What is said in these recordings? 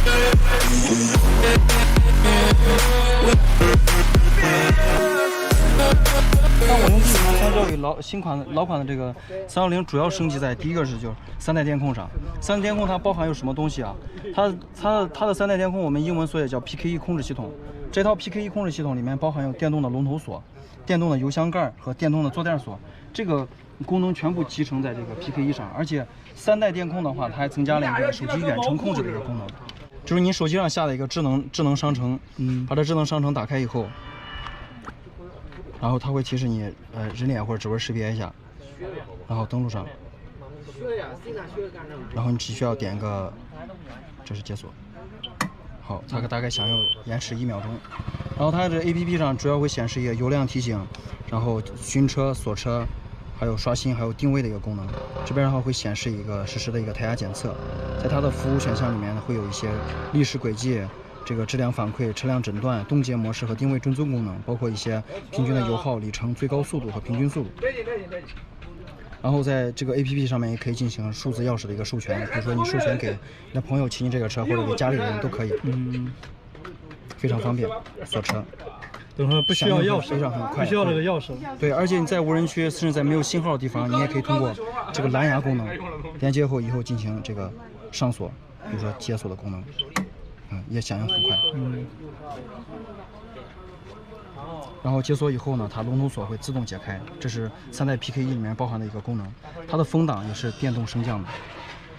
那我用这款相较于老款的这个310，主要升级在第一个是就是3代电控上。3代电控它包含有什么东西啊？它的3代电控我们英文缩写叫 PKE 控制系统。这套 PKE 控制系统里面包含有电动的龙头锁、电动的油箱盖和电动的坐垫锁，这个功能全部集成在这个 PKE 上。而且3代电控的话，它还增加了一个手机远程控制的一个功能，就是你手机上下的一个智能商城，把这智能商城打开以后。然后它会提示你，人脸或者指纹识别一下，然后登录上，然后你只需要点个，这是解锁，好，它大概想要延迟1秒钟，然后它这 APP 上主要会显示一个油量提醒，然后寻车、锁车，还有刷新、还有定位的一个功能。这边的话会显示一个实时的一个胎压检测，在它的服务选项里面呢会有一些历史轨迹。这个质量反馈、车辆诊断、冻结模式和定位追踪功能，包括一些平均的油耗、里程、最高速度和平均速度。然后在这个 APP 上面也可以进行数字钥匙的一个授权，比如说你授权给你的朋友骑你这个车，或者给家里人都可以。非常方便锁车。等会不需要钥匙，非常很快，不需要这个钥匙。对，而且你在无人区，甚至在没有信号的地方，你也可以通过这个蓝牙功能连接后以后进行这个上锁，比如说解锁的功能。也响应很快。然后解锁以后呢，它龙头锁会自动解开，这是3代 PKE 里面包含的一个功能。它的风挡也是电动升降的。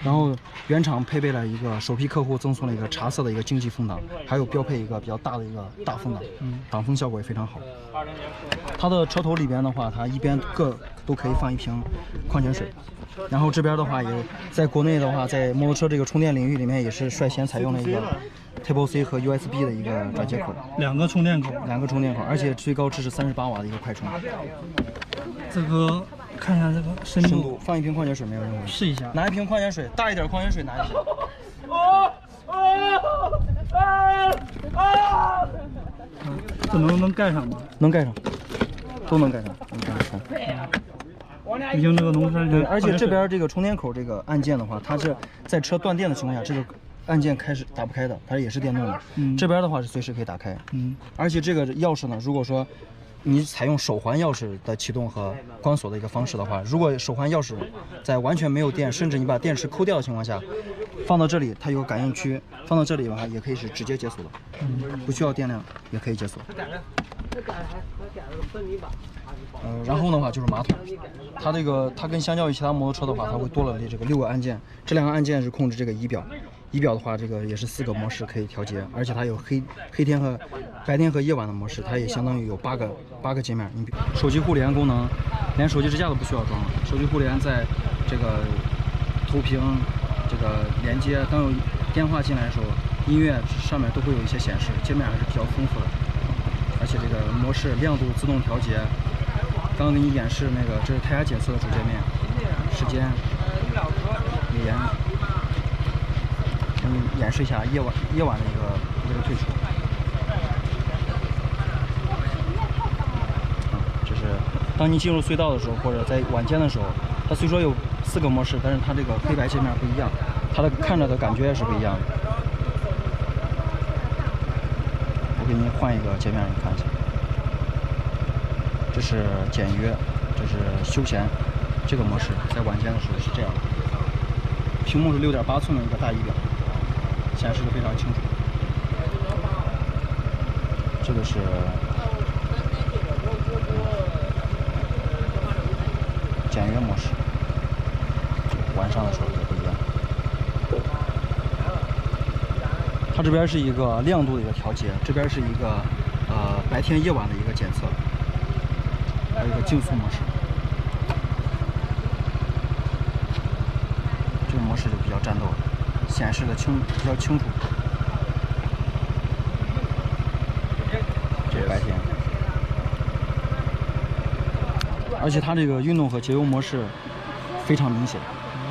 然后原厂配备了一个首批客户赠送了一个茶色的一个经济风挡，还有标配一个比较大的一个大风挡，挡风效果也非常好。它的车头里边的话，它一边都可以放一瓶矿泉水。然后这边的话，也在国内的话，在摩托车这个充电领域里面，也是率先采用了一个 Type C 和 USB 的一个转接口，两个充电口，而且最高支持38瓦的一个快充。这个看一下这个深度，放一瓶矿泉水没有任何问题。试一下，拿一瓶矿泉水，大一点矿泉水拿一瓶。这能盖上吗？能盖上，都能盖上，毕竟这个农村对，而且这边这个充电口这个按键的话，它是在车断电的情况下，这个按键开始打不开的，它也是电动的。这边的话是随时可以打开。而且这个钥匙呢，如果说你采用手环钥匙的启动和关锁的一个方式的话，如果手环钥匙在完全没有电，甚至你把电池抠掉的情况下，放到这里它有感应区，放到这里的话也可以是直接解锁的，不需要电量也可以解锁。然后的话就是马桶，它跟相较于其他摩托车的话，它会多了这个6个按键，这2个按键是控制这个仪表。仪表的话，这个也是4个模式可以调节，而且它有黑天和白天和夜晚的模式，它也相当于有8个界面。你手机互联功能，连手机支架都不需要装了，手机互联在这个投屏这个连接，当有电话进来的时候，音乐上面都会有一些显示，界面还是比较丰富的。而且这个模式亮度自动调节，刚刚给你演示那个，这是胎压检测的主界面，时间、语言。演示一下夜晚的一个退出。这是当你进入隧道的时候，或者在晚间的时候，它虽说有4个模式，但是它这个黑白界面不一样，它的看着的感觉也是不一样的。我给您换一个界面，你看一下。这是简约，这是休闲，这个模式在晚间的时候是这样的。屏幕是6.8寸的一个大仪表。显示的非常清楚。这个是简约模式，晚上的时候也不一样。它这边是一个亮度的一个调节，这边是一个白天夜晚的一个检测，还有一个竞速模式。这个模式就比较战斗了。显示的比较清楚，这是白天，而且它这个运动和节油模式非常明显。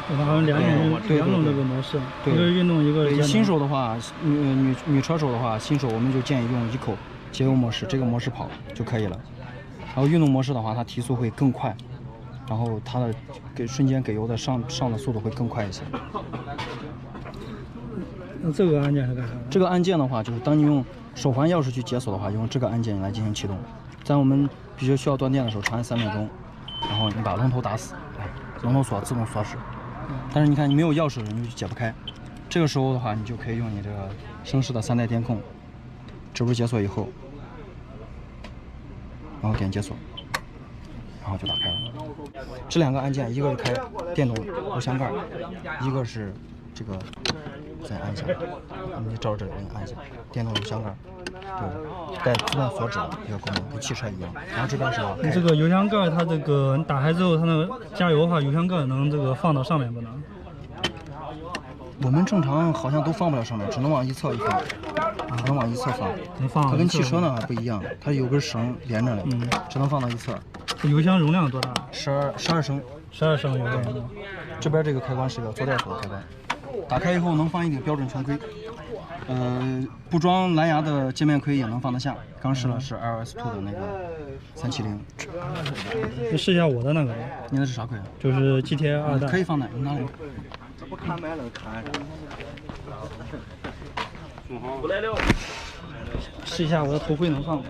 它好像两种这个模式，一个运动，一个新手的话，女车手的话，新手我们就建议用Eco节油模式，这个模式跑就可以了。然后运动模式的话，它提速会更快，然后它的瞬间给油的上的速度会更快一些。那这个按键是干啥的？这个按键的话，就是当你用手环钥匙去解锁的话，用这个按键来进行启动。在我们必须需要断电的时候，长按3秒钟，然后你把龙头打死，龙头锁自动锁死。但是你看你没有钥匙，你就解不开。这个时候的话，你就可以用你这个声势的3代电控，指纹解锁以后，然后点解锁，然后就打开了。这2个按键，一个是开电动油箱盖，一个是这个再按一下，你照着这里按一下，电动油箱盖，对，带自动锁止的一个功能，跟汽车一样。然后这边是你这个油箱盖，它这个你打开之后，它那个加油的话，油箱盖能这个放到上面不能？我们正常好像都放不了上面，只能往一侧一放，只能往一侧放。能放。它跟汽车呢还不一样，它有根绳连着的，只能放到一侧。这油箱容量多大？12升。12升油量。这边这个开关是个坐垫锁的开关，打开以后能放一顶标准全盔。不装蓝牙的界面盔也能放得下。刚试了是 LS2 的那个370。你试一下我的那个。你那是啥盔啊？就是 GTI 2代。可以放哪？你拿来。我看买了看。不来了。试一下我的头盔能放吗？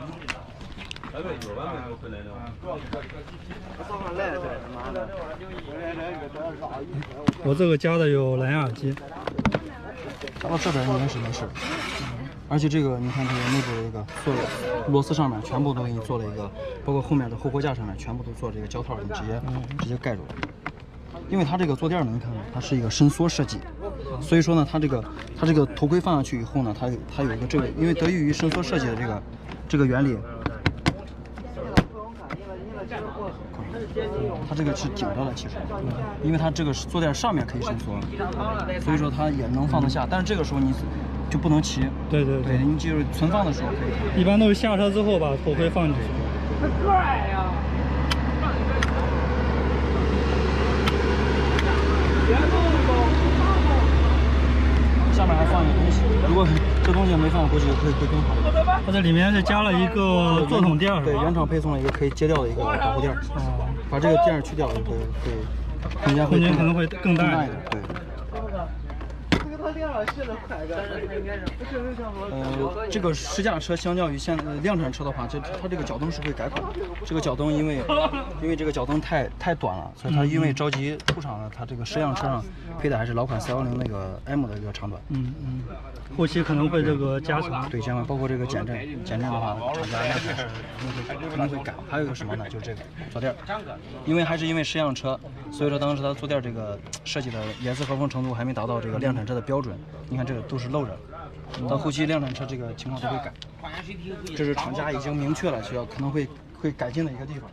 我这个加的有蓝牙耳机。到这边应该是没事。而且这个你看这个内部的一个做螺丝上面全部都给你做了一个，包括后面的后货架上面全部都做这个胶套，你直接盖住了。因为它这个坐垫呢，你看它是一个伸缩设计，所以说呢，它这个头盔放上去以后呢，它有一个这个，因为得益于伸缩设计的这个原理，它这个是顶着的，其实，因为它这个坐垫上面可以伸缩，所以说它也能放得下。但是这个时候你就不能骑，对，你就是存放的时候可以。一般都是下车之后把头盔放进去。这个矮呀！下面还放一个东西，如果这东西没放，估计会更好。它这里面是加了一个座筒垫，对，原厂配送了一个可以揭掉的一个保护垫。把这个垫去掉会空间可能会更大一点。对。这个试驾车相较于量产车的话，它这个脚蹬是会改款。这个脚蹬因为这个脚蹬太短了，所以它因为着急出厂了，它这个试样车上配的还是老款410那个 M 的一个长短。后期可能会这个加长。对，加长，包括这个减震的话，厂家那才是可能会改。还有一个什么呢？就是这个坐垫，因为试样车，所以说当时它坐垫这个设计的严丝合缝程度还没达到这个量产车的标准。你看这个都是漏着，到后期量产车这个情况都会改。这是厂家已经明确了需要可能会改进的一个地方。